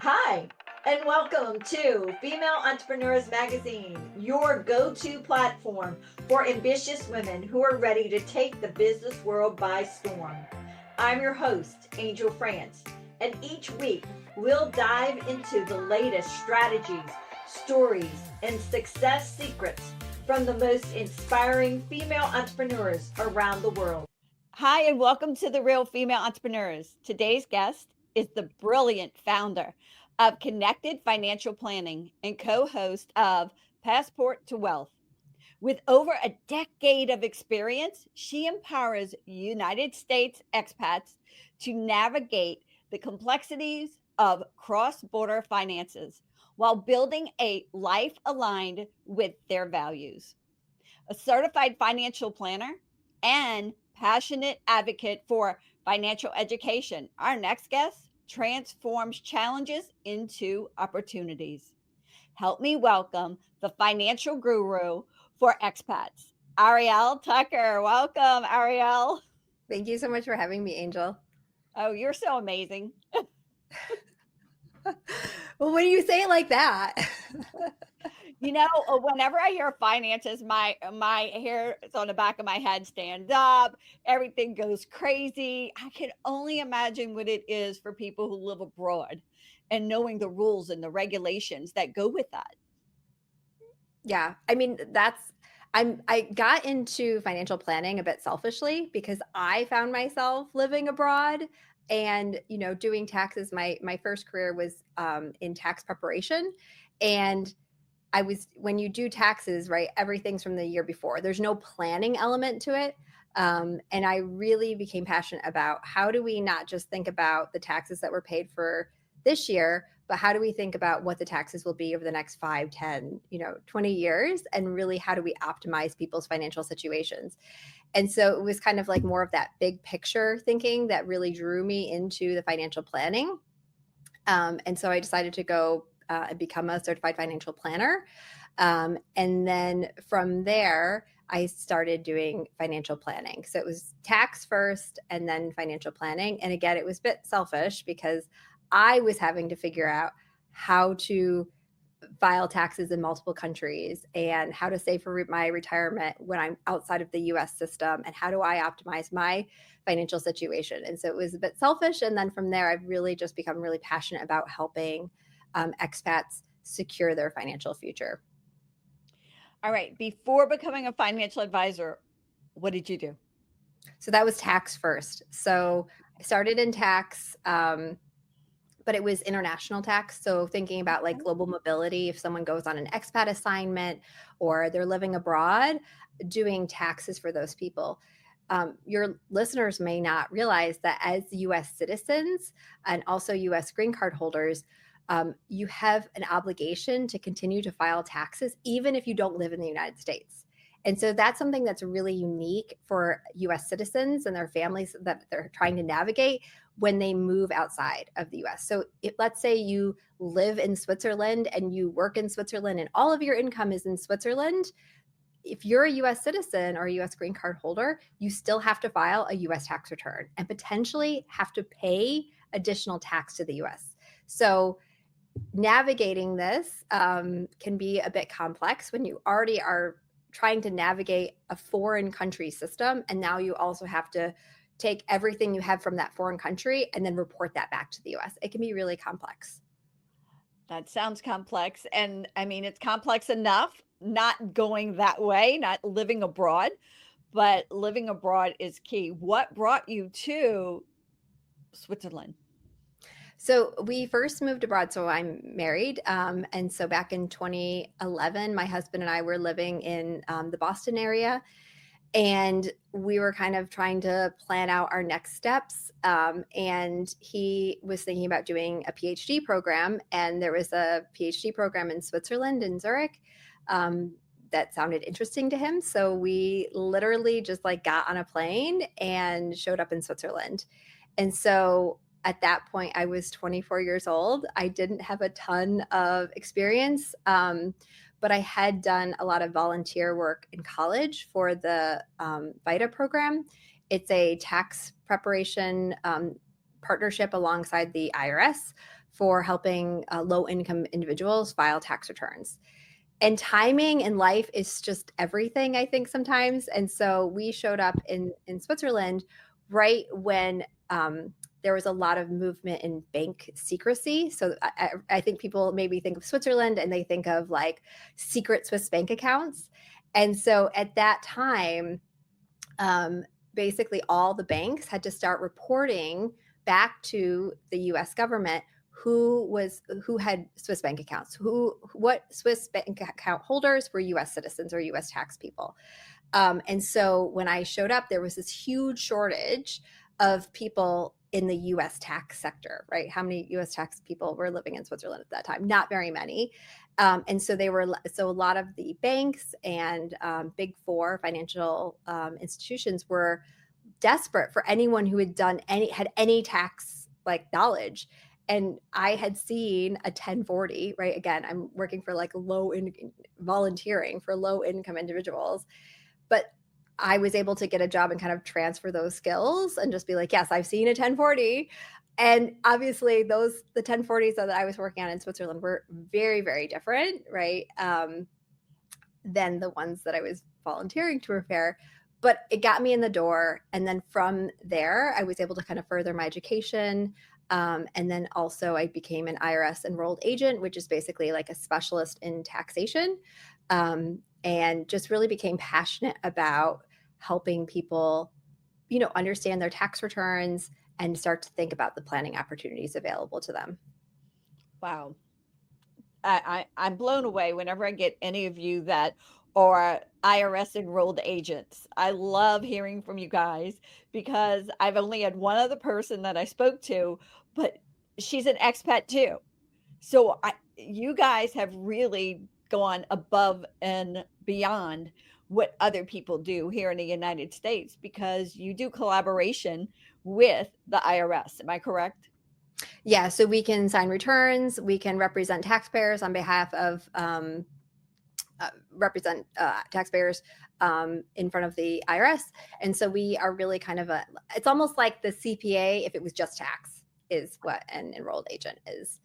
Hi, and welcome to Female Entrepreneurs Magazine, your go to platform for ambitious women who are ready to take the business world by storm. I'm your host, Angel France, and each week we'll dive into the latest strategies, stories, and success secrets from the most inspiring female entrepreneurs around the world. Hi, and welcome to the Real Female Entrepreneurs. Today's guest is the brilliant founder of Connected Financial Planning and co host of Passport to Wealth. With over a decade of experience, she empowers United States expats to navigate the complexities of cross border finances while building a life aligned with their values. A certified financial planner and passionate advocate for financial education, our next guest transforms challenges into opportunities. Help me welcome the financial guru for expats, Arielle Tucker. Welcome, Arielle. Thank you so much for having me, Angel. Oh, you're so amazing. Well, when you say it like that, Whenever I hear finances, my hair is on the back of my head stands up. Everything goes crazy. I can only imagine what it is for people who live abroad and knowing the rules and the regulations that go with that. yeah, I got into financial planning a bit selfishly because I found myself living abroad and, doing taxes. My first career was in tax preparation, and when you do taxes, right, everything's from the year before. There's no planning element to it. And I really became passionate about how do we not just think about the taxes that were paid for this year, but how do we think about what the taxes will be over the next 5, 10, 20 years? And really, how do we optimize people's financial situations? And so it was kind of like more of that big picture thinking that really drew me into the financial planning. And so I decided to go and become a certified financial planner. And then from there, I started doing financial planning. So it was tax first and then financial planning. And again, it was a bit selfish because I was having to figure out how to file taxes in multiple countries and how to save for my retirement when I'm outside of the US system, and how do I optimize my financial situation. And so it was a bit selfish. And then from there, I've really just become really passionate about helping expats secure their financial future. All right. Before becoming a financial advisor, what did you do? So that was tax first. So I started in tax, but it was international tax. So thinking about like global mobility, if someone goes on an expat assignment or they're living abroad, doing taxes for those people. Your listeners may not realize that as US citizens and also US green card holders, you have an obligation to continue to file taxes, even if you don't live in the United States. And so that's something that's really unique for US citizens and their families that they're trying to navigate when they move outside of the US. So let's say you live in Switzerland and you work in Switzerland and all of your income is in Switzerland. If you're a US citizen or a US green card holder, you still have to file a US tax return and potentially have to pay additional tax to the US. So navigating this can be a bit complex when you already are trying to navigate a foreign country system. And now you also have to take everything you have from that foreign country and then report that back to the US. It can be really complex. That sounds complex. And I mean, it's complex enough not going that way, not living abroad, but living abroad is key. What brought you to Switzerland? So we first moved abroad. So I'm married. And so back in 2011, my husband and I were living in the Boston area. And we were kind of trying to plan out our next steps. And he was thinking about doing a PhD program. And there was a PhD program in Switzerland, in Zurich, that sounded interesting to him. So we literally just like got on a plane and showed up in Switzerland. And so at that point, I was 24 years old. I didn't have a ton of experience, but I had done a lot of volunteer work in college for the VITA program. It's a tax preparation partnership alongside the IRS for helping low income individuals file tax returns. And timing in life is just everything, I think, sometimes. And so we showed up in Switzerland right when there was a lot of movement in bank secrecy. So I think people maybe think of Switzerland and they think of like secret Swiss bank accounts. And so at that time, um, basically all the banks had to start reporting back to the US government who had Swiss bank accounts, what Swiss bank account holders were US citizens or US tax people. And so when I showed up, there was this huge shortage of people in the US tax sector, right? How many US tax people were living in Switzerland at that time? Not very many. And so a lot of the banks and big four financial institutions were desperate for anyone who had any tax like knowledge. And I had seen a 1040, right? Again, I'm working for like volunteering for low income individuals, but I was able to get a job and kind of transfer those skills and just be like, yes, I've seen a 1040. And obviously the 1040s that I was working on in Switzerland were very, very different, right? Than the ones that I was volunteering to prepare. But it got me in the door. And then from there, I was able to kind of further my education. And then also I became an IRS enrolled agent, which is basically like a specialist in taxation. And just really became passionate about helping people, understand their tax returns and start to think about the planning opportunities available to them. Wow. I'm blown away whenever I get any of you that are IRS enrolled agents. I love hearing from you guys because I've only had one other person that I spoke to, but she's an expat too. So you guys have really gone above and beyond what other people do here in the United States because you do collaboration with the IRS. Am I correct? Yeah, so we can sign returns, we can represent taxpayers on behalf of taxpayers in front of the IRS. And so we are really kind of it's almost like the CPA if it was just tax is what an enrolled agent is.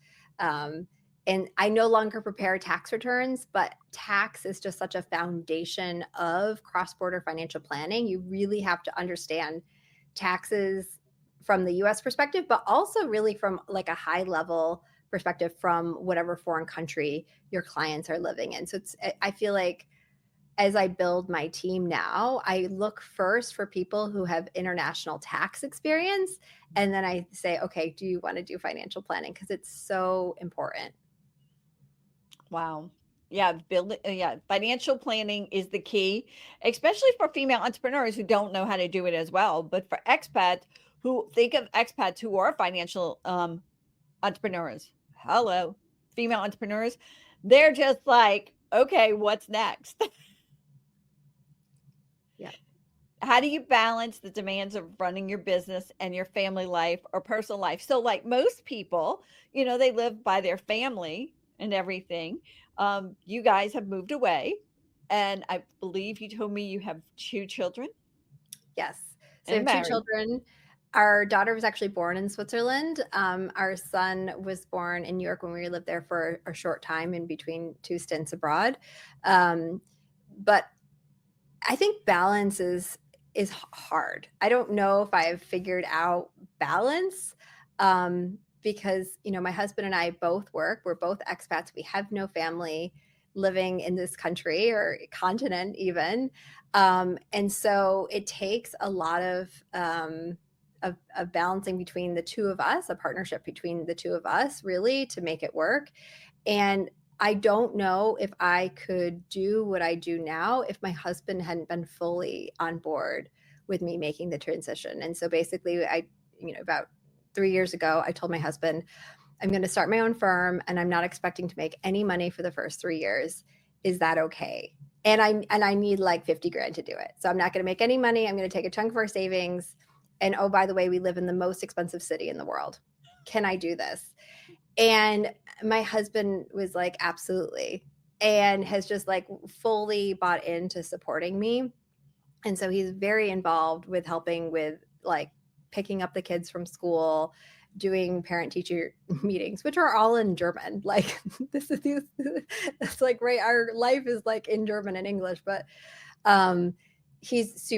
And I no longer prepare tax returns, but tax is just such a foundation of cross-border financial planning. You really have to understand taxes from the US perspective, but also really from like a high level perspective from whatever foreign country your clients are living in. So I feel like as I build my team now, I look first for people who have international tax experience. And then I say, okay, do you want to do financial planning? Because it's so important. Wow. Yeah, financial planning is the key, especially for female entrepreneurs who don't know how to do it as well. But for expats who think of expats who are financial entrepreneurs, hello, female entrepreneurs, they're just like, okay, what's next? Yeah. How do you balance the demands of running your business and your family life or personal life? So, like most people, they live by their family and everything. You guys have moved away, and I believe you told me you have two children Yes. So we and have two married. children. Our daughter was actually born in Switzerland. Our son was born in New York when we lived there for a short time in between two stints abroad. But I think balance is hard. I don't know if I've figured out balance because my husband and I both work. We're both expats. We have no family living in this country or continent even, and so it takes a lot of balancing between the two of us, a partnership between the two of us, really to make it work. And I don't know if I could do what I do now if my husband hadn't been fully on board with me making the transition. And so basically, about 3 years ago, I told my husband, I'm going to start my own firm and I'm not expecting to make any money for the first 3 years. Is that okay? And I need like 50 grand to do it. So I'm not going to make any money. I'm going to take a chunk of our savings. And oh, by the way, we live in the most expensive city in the world. Can I do this? And my husband was like, absolutely. And has just like fully bought into supporting me. And so he's very involved with helping with like picking up the kids from school, doing parent teacher meetings, which are all in German. Like this is it's like right, our life is like in German and English, but um he's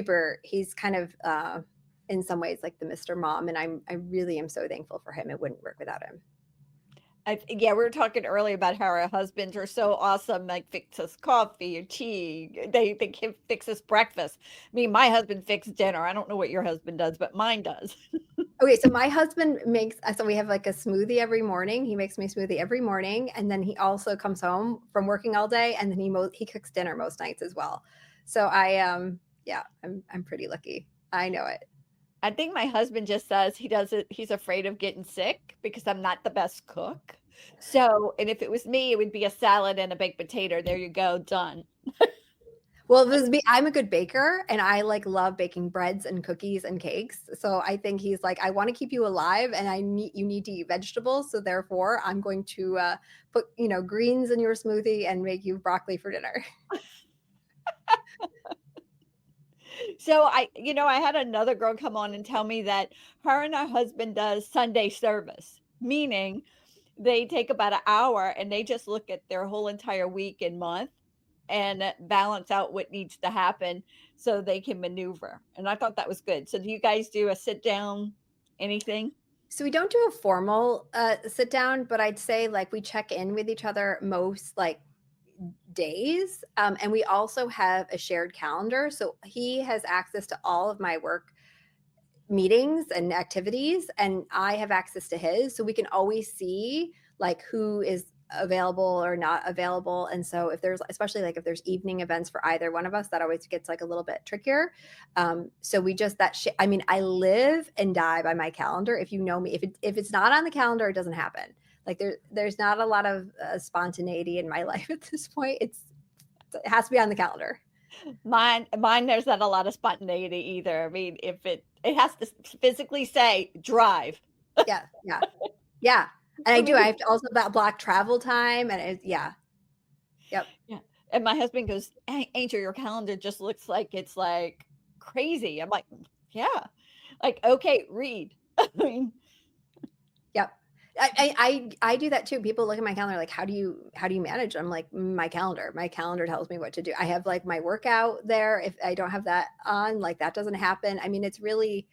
kind of in some ways like the Mr. Mom, and I really am so thankful for him. It wouldn't work without him. Yeah, we were talking earlier about how our husbands are so awesome, like fix us coffee or tea. They can fix us breakfast. I mean, my husband fixed dinner. I don't know what your husband does, but mine does. Okay, so my husband makes so we have like a smoothie every morning. He makes me a smoothie every morning, and then he also comes home from working all day, and then he cooks dinner most nights as well. So yeah, I'm pretty lucky. I know it. I think my husband just says he does it. He's afraid of getting sick because I'm not the best cook. So, and if it was me, it would be a salad and a baked potato. There you go, done. Well, this be I'm a good baker, and I like love baking breads and cookies and cakes. So I think he's like, I want to keep you alive, and you need to eat vegetables. So therefore, I'm going to put greens in your smoothie and make you broccoli for dinner. So I had another girl come on and tell me that her and her husband does Sunday service, meaning they take about an hour and they just look at their whole entire week and month and balance out what needs to happen so they can maneuver. And I thought that was good. So do you guys do a sit down anything? So we don't do a formal sit down, but I'd say like we check in with each other most like days. And we also have a shared calendar. So he has access to all of my work meetings and activities, and I have access to his. So we can always see like who is available or not available. And so if there's, especially like if there's evening events for either one of us, that always gets like a little bit trickier. So we just I mean, I live and die by my calendar. If you know me, if it's not on the calendar, it doesn't happen. Like there's not a lot of spontaneity in my life at this point. It has to be on the calendar. Mine, there's not a lot of spontaneity either. I mean, if it has to physically say drive. Yeah, yeah, yeah. And I I do. I mean, have to also block travel time, and yeah, yep, yeah. And my husband goes, Angel, your calendar just looks like it's like crazy. I'm like, yeah. Like, okay, read. I mean, yep. I do that too. People look at my calendar like, how do you manage? I'm like, my calendar. My calendar tells me what to do. I have like my workout there. If I don't have that on, like that doesn't happen. I mean, it's really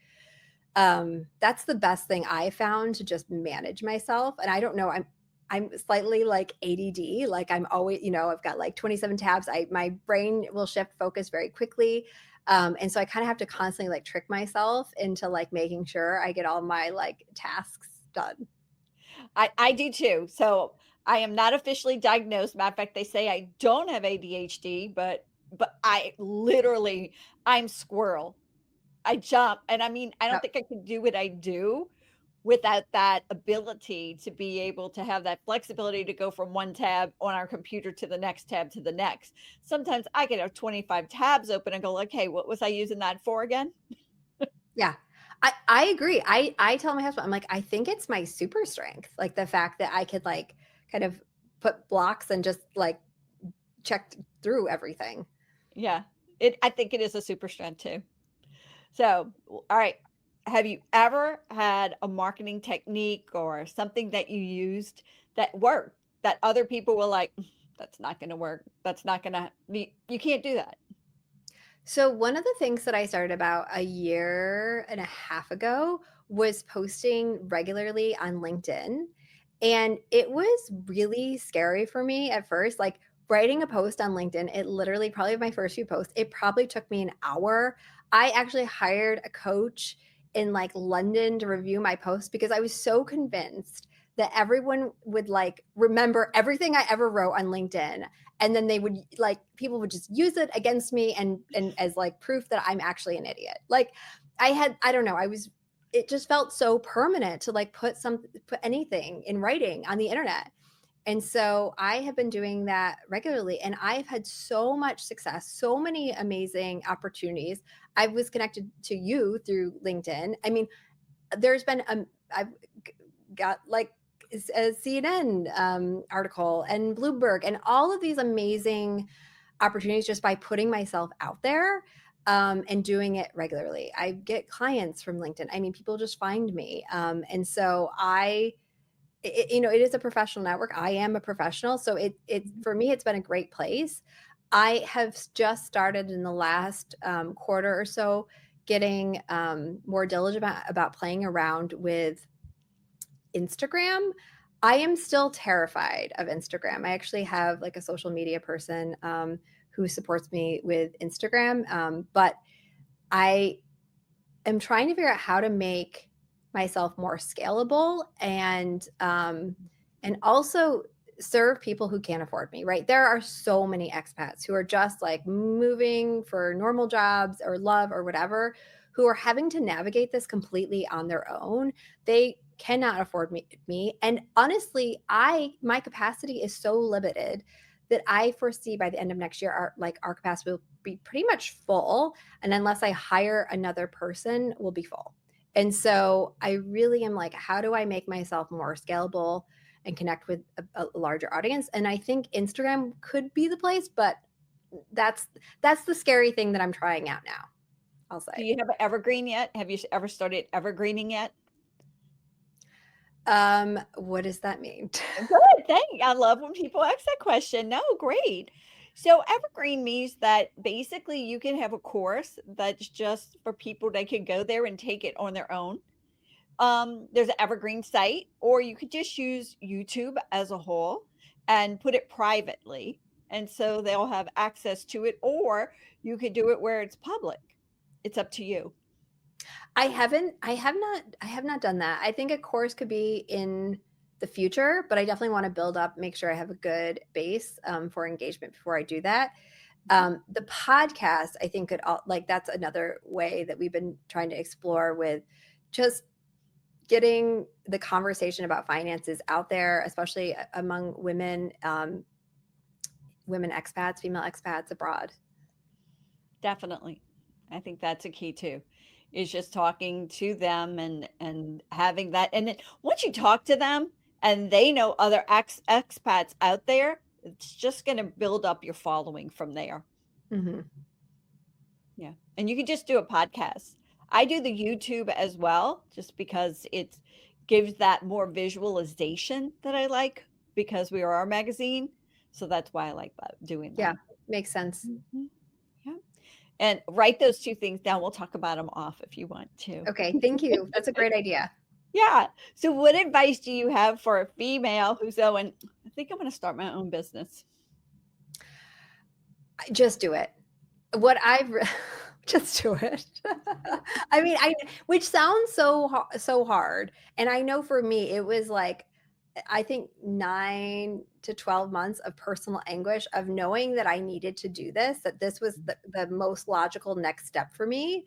that's the best thing I found to just manage myself. And I don't know, I'm slightly like ADD. Like I'm always, I've got like 27 tabs. My brain will shift focus very quickly. And so I kind of have to constantly like trick myself into like making sure I get all my like tasks done. I do too. So I am not officially diagnosed. Matter of fact, they say I don't have ADHD, but I literally I'm squirrel. I jump, and I mean, I don't Yep. think I could do what I do without that ability to be able to have that flexibility to go from one tab on our computer to the next tab to the next. Sometimes I could have 25 tabs open and go, okay, what was I using that for again? Yeah. I agree. I tell my husband, I'm like, I think it's my super strength. Like the fact that I could like kind of put blocks and just like check through everything. Yeah, I think it is a super strength too. So, all right. Have you ever had a marketing technique or something that you used that worked that other people were like, that's not going to work. That's not going to, you can't do that. So one of the things that I started about a year and a half ago was posting regularly on LinkedIn. And it was really scary for me at first. Like writing a post on LinkedIn, it literally probably my first few posts, it probably took me an hour. I actually hired a coach in like London to review my posts because I was so convinced that everyone would like remember everything I ever wrote on LinkedIn, and then they would like people would just use it against me and as like proof that I'm actually an idiot. Like I don't know, it just felt so permanent to like put anything in writing on the internet. And so I have been doing that regularly, and I've had so much success, so many amazing opportunities. I was connected to you through LinkedIn. I mean, there's been I've got like a CNN article and Bloomberg and all of these amazing opportunities just by putting myself out there. and doing it regularly. I get clients from LinkedIn. I mean, people just find me. And so it is a professional network. I am a professional. So for me, it's been a great place. I have just started in the last quarter or so getting more diligent about playing around with Instagram. I am still terrified of Instagram. I actually have like a social media person who supports me with Instagram. But I am trying to figure out how to make myself more scalable and also serve people who can't afford me, right? There are so many expats who are just like moving for normal jobs or love or whatever, who are having to navigate this completely on their own. They cannot afford me. And honestly, my capacity is so limited that I foresee by the end of next year, our capacity will be pretty much full. And unless I hire another person, will be full. And so I really am like, how do I make myself more scalable and connect with a larger audience? And I think Instagram could be the place, but that's the scary thing that I'm trying out now, I'll Do say. you have an evergreen yet? Have you ever started evergreening yet? What does that mean? Good, I love when people ask that question. No, great. So evergreen means that basically you can have a course that's just for people that can go there and take it on their own. There's an evergreen site, or you could just use YouTube as a whole and put it privately. And so they'll have access to it, or you could do it where it's public. It's up to you. I have not done that. I think a course could be in the future, but I definitely want to build up, make sure I have a good base for engagement before I do that. The podcast, I think that's another way that we've been trying to explore with just getting the conversation about finances out there, especially among women, women expats, female expats abroad. Definitely. I think that's a key too, is just talking to them and having that. And then once you talk to them and they know other expats out there, it's just going to build up your following from there. Mm-hmm. Yeah. And you can just do a podcast. I do the YouTube as well, just because it gives that more visualization that I like, because we are our magazine. So that's why I like doing Yeah, that. makes sense. Mhm. Yeah. And write those 2 things down. We'll talk about them off if you want to. Okay, thank you. That's a great idea. Yeah. So what advice do you have for a female who's going, I think I'm going to start my own business? Just do it. What I've just do it. I mean, which sounds so hard. And I know for me, it was like, I think 9 to 12 months of personal anguish of knowing that I needed to do this, that this was the most logical next step for me.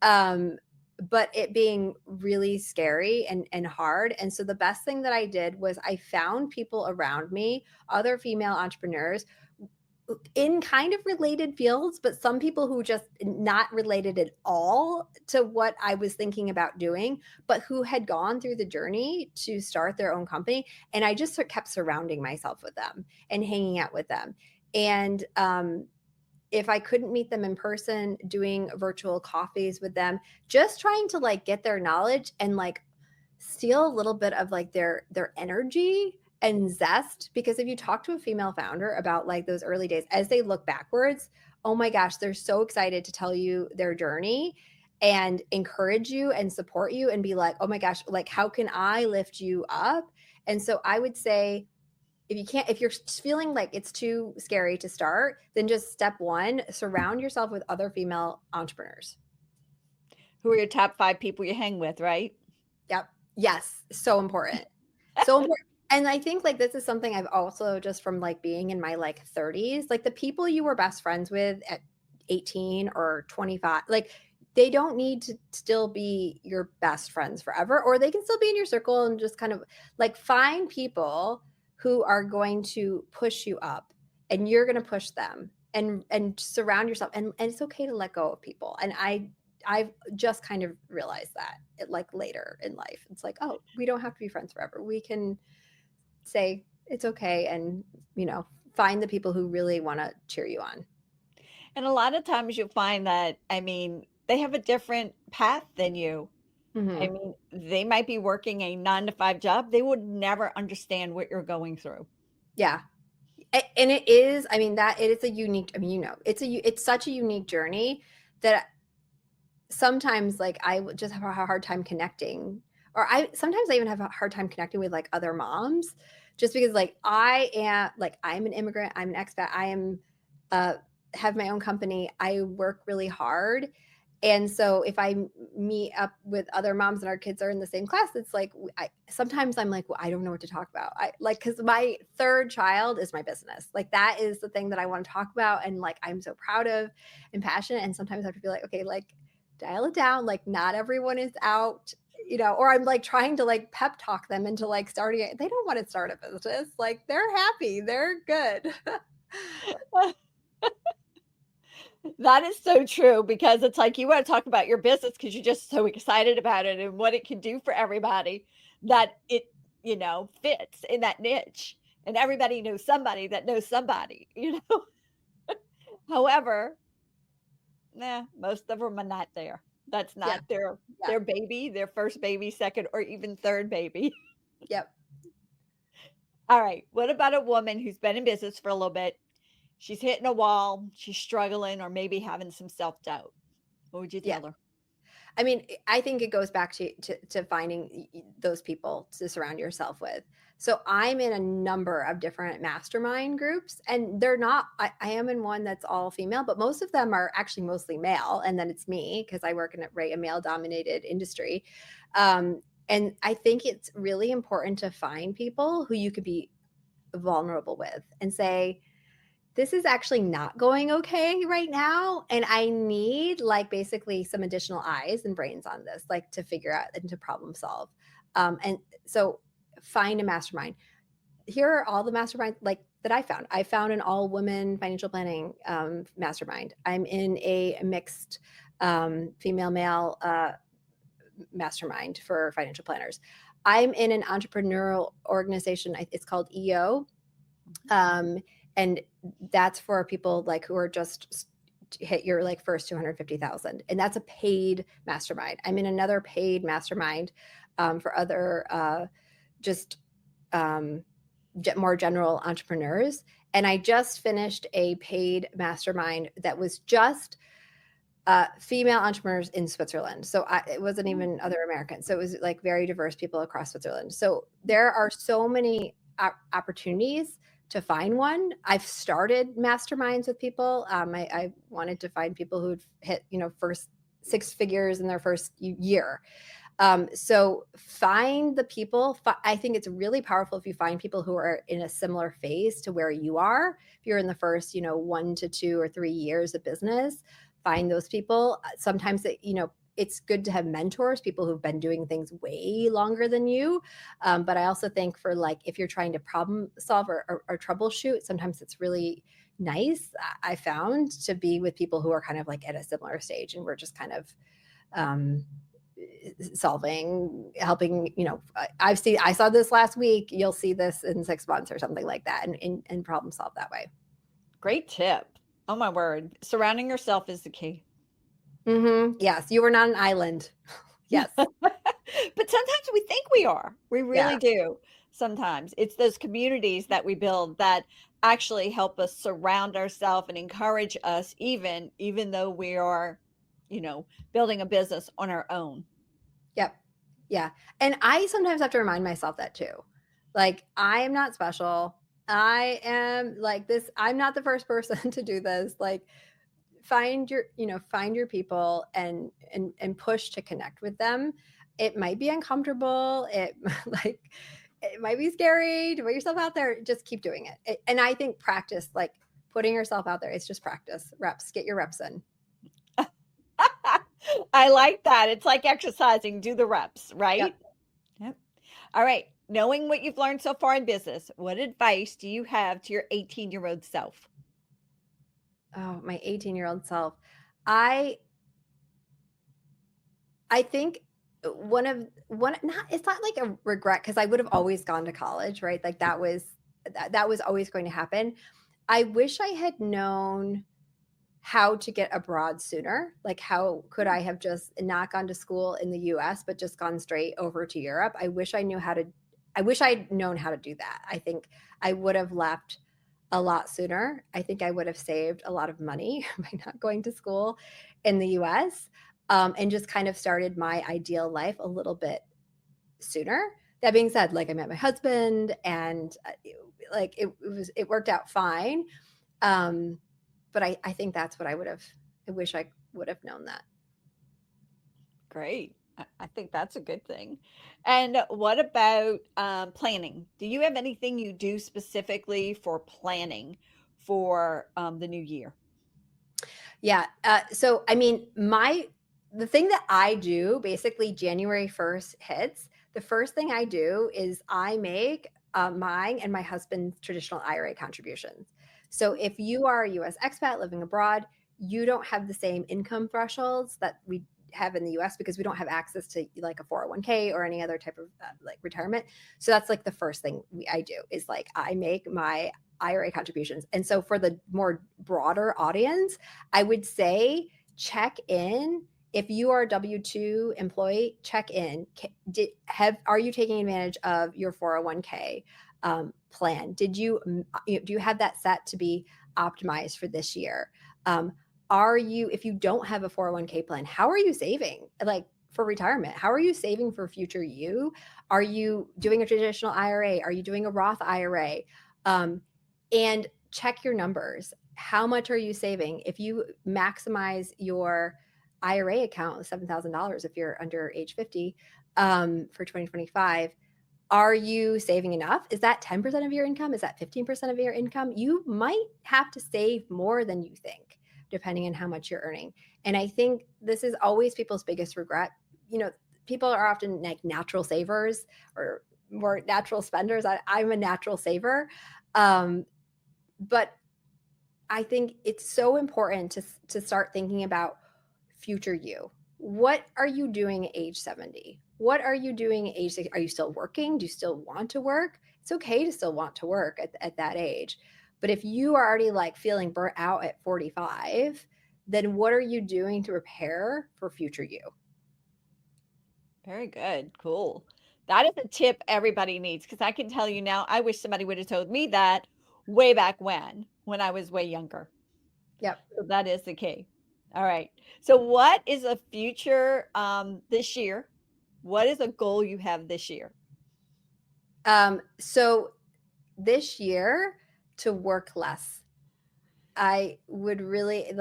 But it being really scary and hard. And so the best thing that I did was I found people around me, other female entrepreneurs in kind of related fields, but some people who just not related at all to what I was thinking about doing, but who had gone through the journey to start their own company. And I just kept surrounding myself with them and hanging out with them. And if I couldn't meet them in person, doing virtual coffees with them, just trying to like get their knowledge and like steal a little bit of like their energy and zest. Because if you talk to a female founder about like those early days, as they look backwards, oh my gosh, they're so excited to tell you their journey and encourage you and support you and be like, oh my gosh, like how can I lift you up? And so I would say, if you're feeling like it's too scary to start, then just step one, surround yourself with other female entrepreneurs. Who are your top 5 people you hang with, right? Yep. Yes. So important. So important. And I think like this is something I've also just from like being in my like 30s, like the people you were best friends with at 18 or 25, like they don't need to still be your best friends forever, or they can still be in your circle and just kind of like find people who are going to push you up and you're going to push them and surround yourself. And it's okay to let go of people. And I've just kind of realized that like later in life, it's like, oh, we don't have to be friends forever. We can say it's okay and, find the people who really want to cheer you on. And a lot of times you'll find that, I mean, they have a different path than you. I Mhm. mean, they might be working a 9 to 5 job. They would never understand what you're going through. Yeah. And it is, I mean, that it is a unique, I mean, it's such a unique journey that sometimes like just have a hard time connecting, or sometimes I even have a hard time connecting with like other moms, just because like I'm an immigrant, I'm an expat, I am uh have my own company, I work really hard. And so if I meet up with other moms and our kids are in the same class, it's like sometimes I'm like, well, I don't know what to talk about. I like, because my third child is my business. Like that is the thing that I want to talk about, and like I'm so proud of and passionate. And sometimes I have to be like, okay, like dial it down. Like not everyone is out, or I'm like trying to like pep talk them into like starting it. They don't want to start a business. Like they're happy, they're good. That is so true, because it's like you want to talk about your business because you're just so excited about it and what it can do for everybody, that it, fits in that niche. And everybody knows somebody that knows somebody, However, nah, most of them are not there. That's Yeah. not their Yeah. their baby, their first baby, second, or even third baby. Yep. All right. What about a woman who's been in business for a little bit? She's hitting a wall, she's struggling, or maybe having some self-doubt. What would you Yeah. tell her? I mean, I think it goes back to finding those people to surround yourself with. So I'm in a number of different mastermind groups, and they're not, I am in one that's all female, but most of them are actually mostly male. And then it's me because I work in a male dominated industry. And I think it's really important to find people who you could be vulnerable with and say, this is actually not going okay right now, and I need like basically some additional eyes and brains on this, like to figure out and to problem solve. And so find a mastermind. Here are all the masterminds like that I found an all women financial planning mastermind. I'm in a mixed female male mastermind for financial planners. I'm in an entrepreneurial organization, it's called EO. um, and that's for people like who are just hit your like first 250,000, and that's a paid mastermind. I'm in another paid mastermind for other just um, more general entrepreneurs, and I just finished a paid mastermind that was just female entrepreneurs in Switzerland. So it wasn't even other Americans. So it was like very diverse people across Switzerland. So there are so many opportunities to find one. I've started masterminds with people. I wanted to find people who'd hit, first six figures in their first year. So find the people. I think it's really powerful if you find people who are in a similar phase to where you are. If you're in the first, 1 to 2 or 3 years of business, find those people. Sometimes it's good to have mentors, people who've been doing things way longer than you. But I also think for like, if you're trying to problem solve or troubleshoot, sometimes it's really nice, I found, to be with people who are kind of like at a similar stage, and we're just kind of um, helping. I saw this last week. You'll see this in 6 months or something like that, and problem solve that way. Great tip. Oh my word. Surrounding yourself is the key. Yes, you were not an island. Yes. But sometimes we think we are. We Yeah. really do. Sometimes it's those communities that we build that actually help us surround ourselves and encourage us, even though we are, building a business on our own. Yep. Yeah. And I sometimes have to remind myself that too. Like, I am not special. I am like this. I'm not the first person to do this. Like, find your people and push to connect with them. It might be uncomfortable. It like it might be scary to put yourself out there. Just keep doing it. And I think practice, like putting yourself out there, it's just practice. Reps. Get your reps in. I like that. It's like exercising, do the reps, right? Yep. Yep. All right. Knowing what you've learned so far in business, what advice do you have to your 18-year-old self? Oh, my 18-year-old self. I I think one not it's not like a regret, because I would have always gone to college, right? Like that was always going to happen. I wish I had known how to get abroad sooner. Like, how could I have just not gone to school in the US, but just gone straight over to Europe? I wish I'd known how to do that. I think I would have left a lot sooner. I think I would have saved a lot of money by not going to school in the US, and just kind of started my ideal life a little bit sooner. That being said, like, I met my husband, and like it worked out fine. But I think that's what I wish I would have known that. Great. I think that's a good thing. And what about planning? Do you have anything you do specifically for planning for the new year? Yeah. So, I mean, the thing that I do basically January 1st hits, the first thing I do is I make mine and my husband's traditional IRA contributions. So if you are a US expat living abroad, you don't have the same income thresholds that we have in the US because we don't have access to like a 401k or any other type of like retirement. So that's like the first thing I do is like I make my IRA contributions. And so for the more broader audience, I would say check in. If you are a W-2 employee, check in. Are you taking advantage of your 401k plan? Do you have that set to be optimized for this year? If you don't have a 401k plan, how are you saving? Like, for retirement, how are you saving for future you? Are you doing a traditional IRA? Are you doing a Roth IRA? And check your numbers. How much are you saving? If you maximize your IRA account with $7,000, if you're under age 50, for 2025, are you saving enough? Is that 10% of your income? Is that 15% of your income? You might have to save more than you think, depending on how much you're earning. And I think this is always people's biggest regret. People are often like natural savers or more natural spenders. I'm a natural saver. But I think it's so important to start thinking about future you. What are you doing at age 70? What are you doing at age 60? Are you still working? Do you still want to work? It's okay to still want to work at that age. But if you are already like feeling burnt out at 45, then what are you doing to prepare for future you? Very good. Cool. That is a tip everybody needs because I can tell you now, I wish somebody would have told me that way back when I was way younger. Yep. So that is the key. All right. So what is a future this year? What is a goal you have this year? So this year, to work less. The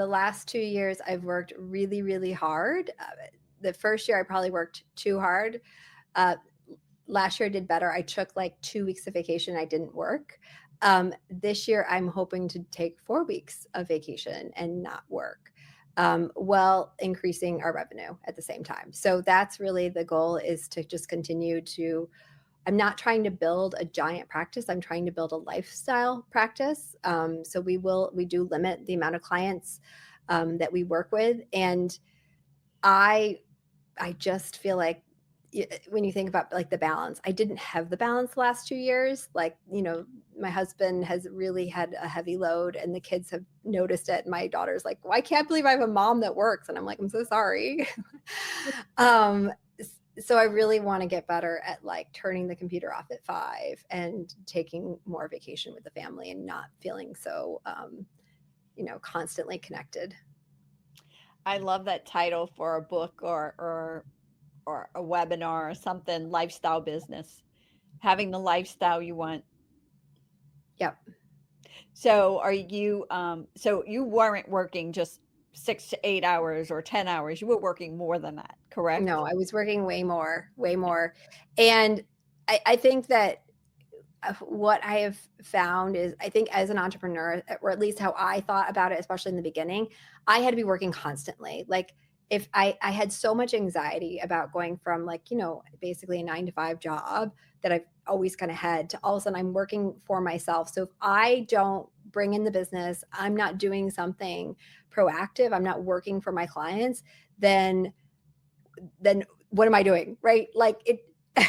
last 2 years, I've worked really, really hard. The first year, I probably worked too hard. Last year, I did better. I took like 2 weeks of vacation. I didn't work. This year, I'm hoping to take 4 weeks of vacation and not work, while increasing our revenue at the same time. So that's really the goal, is to just continue to. I'm not trying to build a giant practice. I'm trying to build a lifestyle practice. So we do limit the amount of clients that we work with. And I just feel like when you think about like the balance, I didn't have the balance the last 2 years. Like, my husband has really had a heavy load and the kids have noticed it. My daughter's like, well, I can't believe I have a mom that works. And I'm like, I'm so sorry. So I really want to get better at like turning the computer off at 5 and taking more vacation with the family and not feeling so, constantly connected. I love that title for a book or a webinar or something, lifestyle business. Having the lifestyle you want. Yep. So so you weren't working just 6 to 8 hours or 10 hours. You were working more than that, correct? No, I was working way more. And I think that what I have found is, I think as an entrepreneur, or at least how I thought about it, especially in the beginning, I had to be working constantly. Like, if I had so much anxiety about going from like, basically a 9 to 5 job that I've always kind of had, to all of a sudden I'm working for myself. So if I don't bring in the business, I'm not doing something proactive, I'm not working for my clients, then what am I doing? Right? Like, am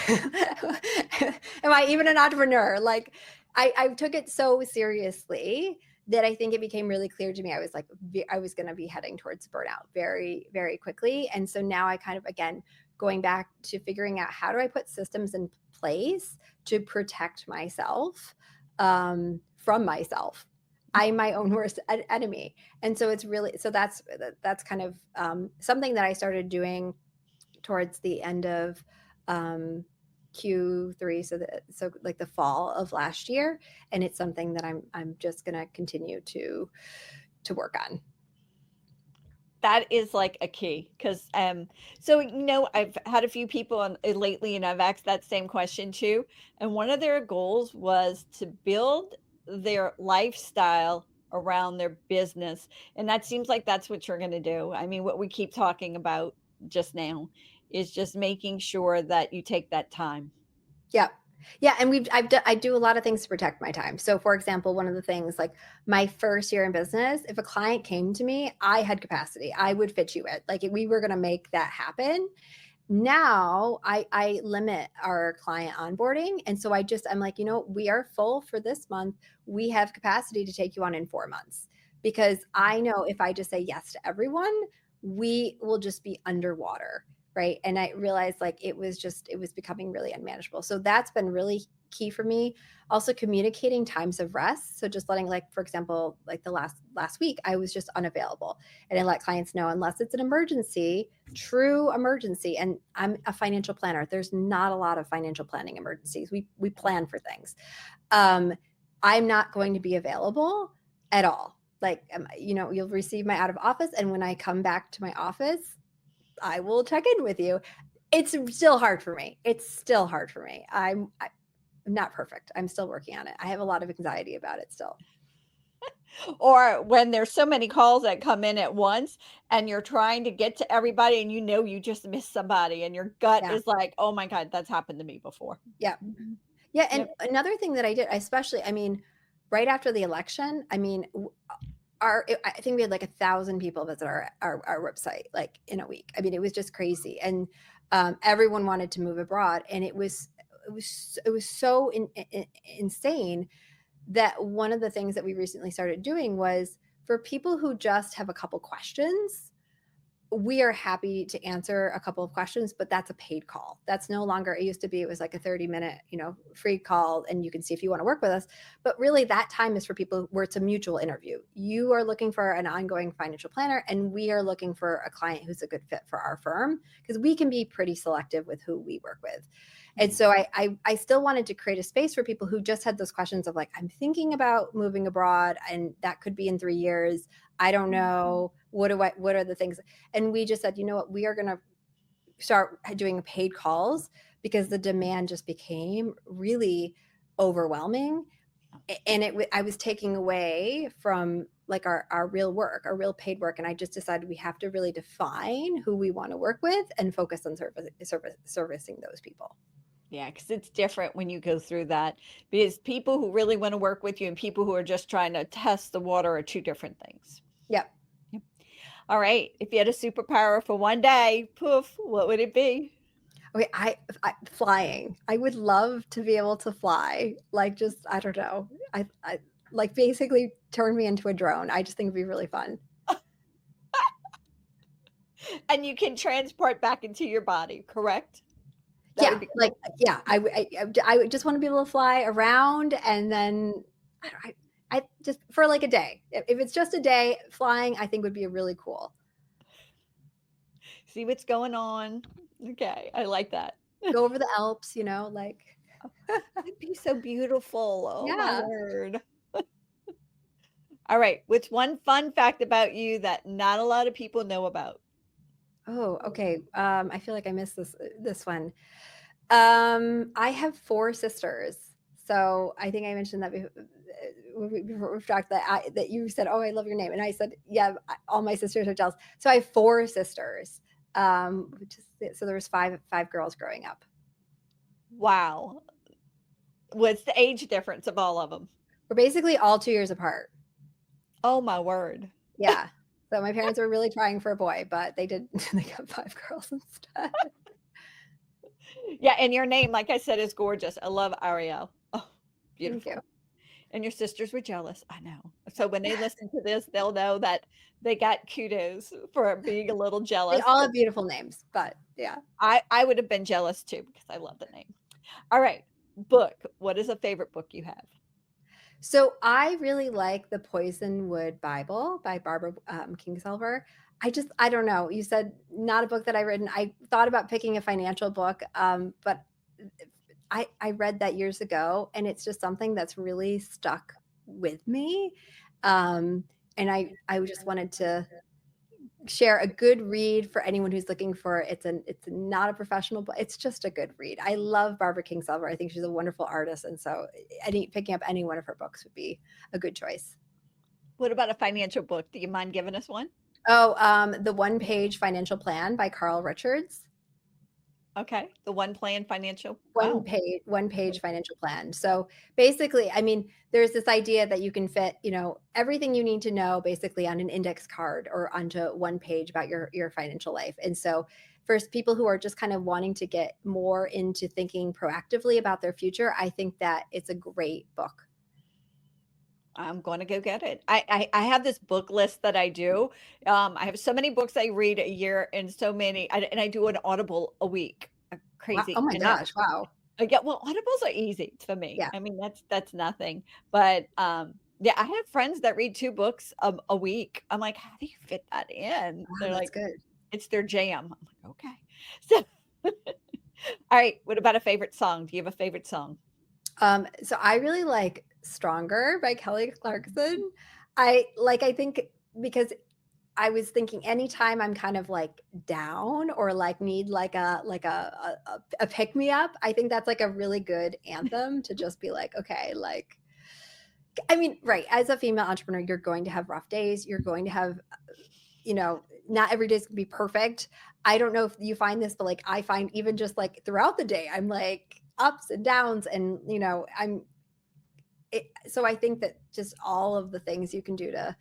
I even an entrepreneur? Like, I took it so seriously that I think it became really clear to me I was like I was going to be heading towards burnout very, very quickly. And so now I kind of, again, going back to figuring out how do I put systems in place to protect myself from myself. I'm my own worst enemy. And so it's really, so that's kind of something that I started doing towards the end of Q3, so like the fall of last year, and it's something that I'm just gonna continue to work on. That is like a key because so I've had a few people lately and I've asked that same question too, and one of their goals was to build their lifestyle around their business, and that seems like that's what you're going to do. I mean, what we keep talking about just now is just making sure that you take that time. Yeah. Yeah, and I do a lot of things to protect my time. So, for example, one of the things, like my first year in business, if a client came to me, I had capacity. I would fit you in. Like we were going to make that happen. Now I limit our client onboarding, and so I'm like, we are full for this month. We have capacity to take you on in 4 months, because I know if I just say yes to everyone, we will just be underwater. Right. And I realized like it was becoming really unmanageable. So that's been really key for me. Also communicating times of rest. So just letting, like, for example, like the last week, I was just unavailable. And I let clients know, unless it's an emergency, true emergency. And I'm a financial planner. There's not a lot of financial planning emergencies. We plan for things. I'm not going to be available at all. Like, you'll receive my out of office. And when I come back to my office, I will check in with you. It's still hard for me. I'm not perfect. I'm still working on it. I have a lot of anxiety about it still. Or when there's so many calls that come in at once and you're trying to get to everybody and you just missed somebody and your gut is like, oh my God, that's happened to me before. Yeah. Yeah. And another thing that I did, especially, right after the election, I think we had like 1,000 people visit our website, like in a week. It was just crazy. And everyone wanted to move abroad. And it was so insane that one of the things that we recently started doing was, for people who just have a couple questions, we are happy to answer a couple of questions, but that's a paid call. That's no longer, it used to be, it was like a 30-minute, free call, and you can see if you want to work with us. But really that time is for people where it's a mutual interview. You are looking for an ongoing financial planner, and we are looking for a client who's a good fit for our firm, because we can be pretty selective with who we work with. And so I still wanted to create a space for people who just had those questions of like, I'm thinking about moving abroad, and that could be in 3 years. I don't know. What are the things? And we just said, you know what, we are going to start doing paid calls, because the demand just became really overwhelming. And I was taking away from like our real work, our real paid work. And I just decided we have to really define who we want to work with and focus on servicing those people. Yeah, because it's different when you go through that, because people who really want to work with you and people who are just trying to test the water are two different things. Yep. All right. If you had a superpower for one day, poof, what would it be? Okay, I flying. I would love to be able to fly. Like, just, I don't know. I like basically turn me into a drone. I just think it'd be really fun. And you can transport back into your body, correct? That would be cool. I would just want to be able to fly around, and then I just for like a day. If it's just a day, flying, I think would be really cool. See what's going on. Okay, I like that. Go over the Alps, like. It'd be so beautiful. Oh Yeah. my word. All right. What's one fun fact about you that not a lot of people know about? Oh, okay. I feel like I missed this one. I have 4 sisters. So I think I mentioned that before we've talked that you said, "Oh, I love your name," and I said, "Yeah, all my sisters are jealous." So I have 4 sisters. So there was five girls growing up. Wow. What's the age difference of all of them? We're basically all 2 years apart. Oh my word. Yeah. So my parents were really trying for a boy, but they got 5 girls instead. Yeah, and your name, like I said, is gorgeous. I love Arielle. Oh, beautiful. Thank you. And your sisters were jealous. I know. So when they listen to this, they'll know that they got kudos for being a little They jealous. all have beautiful names, but yeah. I would have been jealous too because I love the name. All right. Book. What is a favorite book you have? So I really like the Poisonwood Bible by Barbara Kingsolver. I don't know. You said not a book that I read, and I thought about picking a financial book, but I read that years ago, and it's just something that's really stuck with me. And I just wanted to share a good read for anyone who's looking for it's not a professional, but it's just a good read. I love Barbara Kingsolver. I think she's a wonderful artist, and so picking up any one of her books would be a good choice. What about a financial book? Do you mind giving us one? Oh, the One Page Financial Plan by Carl Richards. Okay. The One Plan Financial. One Wow. page financial plan. So basically, I mean, there's this idea that you can fit, everything you need to know basically on an index card or onto one page about your financial life. And so for people who are just kind of wanting to get more into thinking proactively about their future, I think that it's a great book. I'm going to go get it. I have this book list that I do. I have so many books I read a year and so many, and I do an Audible a week. Wow. Crazy. Oh my And gosh. Wow. yeah, well, Audibles are easy for me. Yeah. I mean, that's nothing. But yeah, I have friends that read 2 books a week. I'm like, how do you fit that in? Wow, They're that's like, good. it's their jam. I'm like, okay. So, all right. What about a favorite song? Do you have a favorite song? So I really like Stronger by Kelly Clarkson. I think because I was thinking anytime I'm kind of like down or like need like a pick me up, I think that's like a really good anthem to just be like, okay, like I mean, right, as a female entrepreneur, you're going to have rough days, you're going to have not every day is gonna be perfect. I don't know if you find this, but like I find even just like throughout the day, I'm like ups and downs and so I think that just all of the things you can do to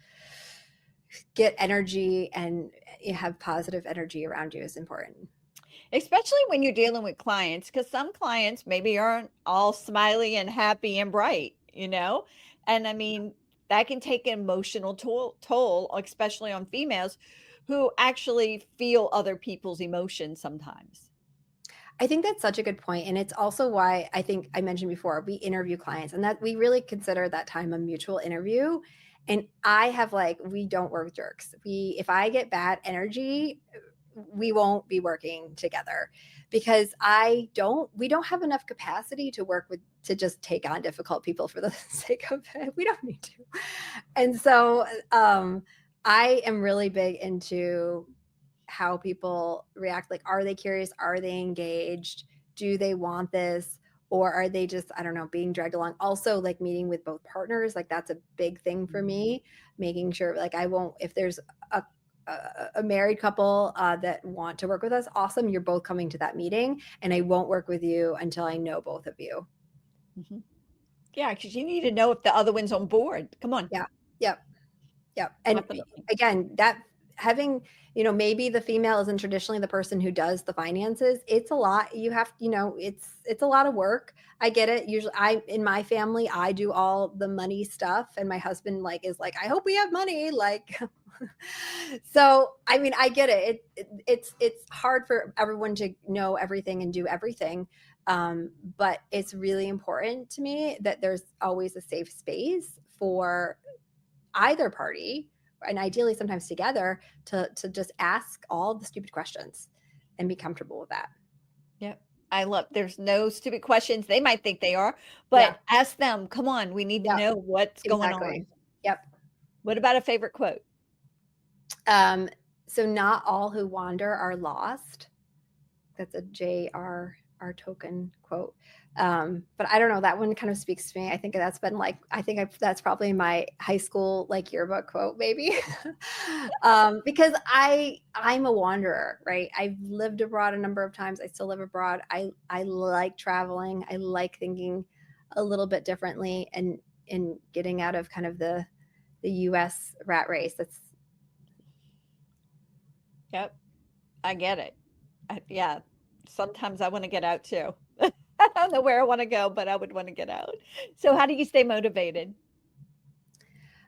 get energy and have positive energy around you is important. Especially when you're dealing with clients, because some clients maybe aren't all smiley and happy and bright, you know? And I mean, that can take an emotional toll, especially on females who actually feel other people's emotions sometimes. I think that's such a good point. And it's also why I think I mentioned before, we interview clients and that we really consider that time a mutual interview. And I have we don't work with jerks. If I get bad energy, we won't be working together because we don't have enough capacity to just take on difficult people for the sake of it. We don't need to. And so I am really big into how people react. Like, are they curious? Are they engaged? Do they want this? Or are they just, I don't know, being dragged along? Also, like meeting with both partners, like that's a big thing for me, making sure like I won't, if there's a married couple that want to work with us, awesome. You're both coming to that meeting and I won't work with you until I know both of you. Mm-hmm. Yeah, because you need to know if the other one's on board. Come on. Yeah. Yep. Yep. And Definitely. again, that having, maybe the female isn't traditionally the person who does the finances. It's a lot. You have, it's a lot of work. I get it. Usually in my family, I do all the money stuff and my husband is like, I hope we have money. Like, so, I mean, I get it. It's hard for everyone to know everything and do everything. But it's really important to me that there's always a safe space for either party and ideally sometimes together to just ask all the stupid questions and be comfortable with that. Yep. There's no stupid questions. They might think they are, but ask them. Come on. We need to know what's going on. Yep. What about a favorite quote? So not all who wander are lost. That's a J.R.R. Tolkien quote. But I don't know, that one kind of speaks to me. I think that's been that's probably my high school yearbook quote maybe. Because I'm a wanderer, right? I've lived abroad a number of times. I still live abroad. I like traveling. I like thinking a little bit differently and getting out of kind of the US rat race. Yep. I get it. Yeah. Sometimes I want to get out too. I don't know where I want to go, but I would want to get out. So how do you stay motivated?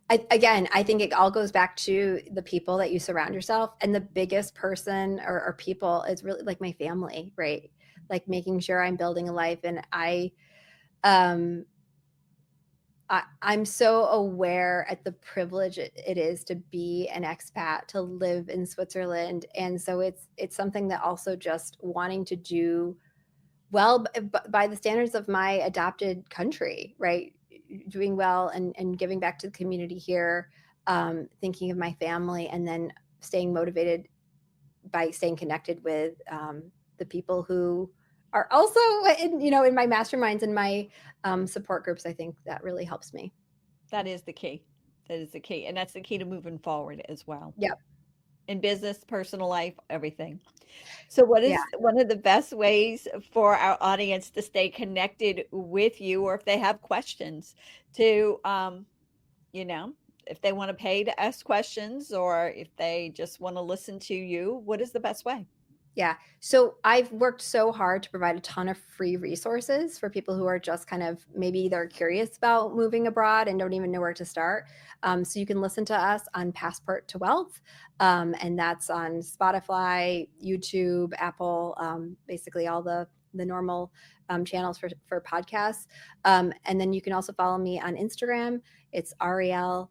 I think it all goes back to the people that you surround yourself. And the biggest person or people is really like my family, right? Like making sure I'm building a life. And um, I'm so aware at the privilege it is to be an expat, to live in Switzerland. And so it's something that also just wanting to do well by the standards of my adopted country, right? Doing well and giving back to the community here, thinking of my family, and then staying motivated by staying connected with the people who are also in my masterminds and my support groups. I think that really helps me. That is the key. That is the key. And that's the key to moving forward as well. Yep. In business, personal life, everything. So what Yeah. is one of the best ways for our audience to stay connected with you, or if they have questions to, if they want to pay to ask questions, or if they just want to listen to you, what is the best way? Yeah. So I've worked so hard to provide a ton of free resources for people who are just kind of maybe they're curious about moving abroad and don't even know where to start. So you can listen to us on Passport to Wealth. And that's on Spotify, YouTube, Apple, basically all the normal channels for podcasts. And then you can also follow me on Instagram. It's Arielle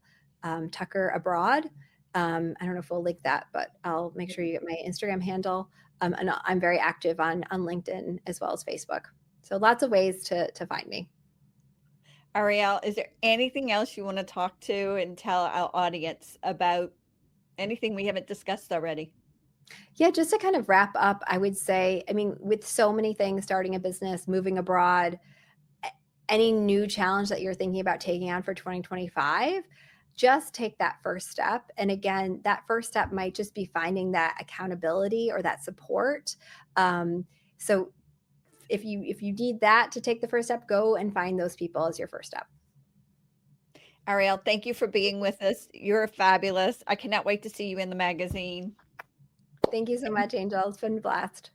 Tucker Abroad. I don't know if we'll link that, but I'll make sure you get my Instagram handle. And I'm very active on LinkedIn as well as Facebook. So lots of ways to find me. Arielle, is there anything else you want to talk to and tell our audience about anything we haven't discussed already? Yeah, just to kind of wrap up, I would say, I mean, with so many things, starting a business, moving abroad, any new challenge that you're thinking about taking on for 2025, just take that first step. And again, that first step might just be finding that accountability or that support. So if you need that to take the first step, go and find those people as your first step. Arielle, thank you for being with us. You're fabulous. I cannot wait to see you in the magazine. Thank you so much, Angel. It's been a blast.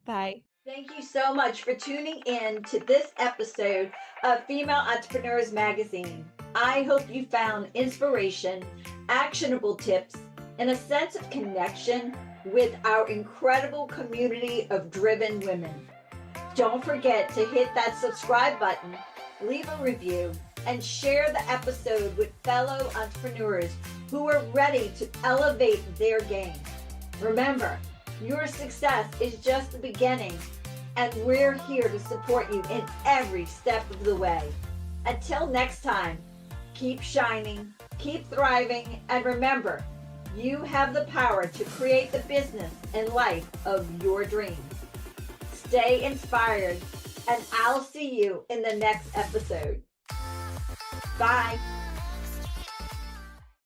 Bye. Thank you so much for tuning in to this episode of Female Entrepreneurs Magazine. I hope you found inspiration, actionable tips, and a sense of connection with our incredible community of driven women. Don't forget to hit that subscribe button, leave a review, and share the episode with fellow entrepreneurs who are ready to elevate their game. Remember, your success is just the beginning, and we're here to support you in every step of the way. Until next time, keep shining, keep thriving, and remember, you have the power to create the business and life of your dreams. Stay inspired, and I'll see you in the next episode. Bye.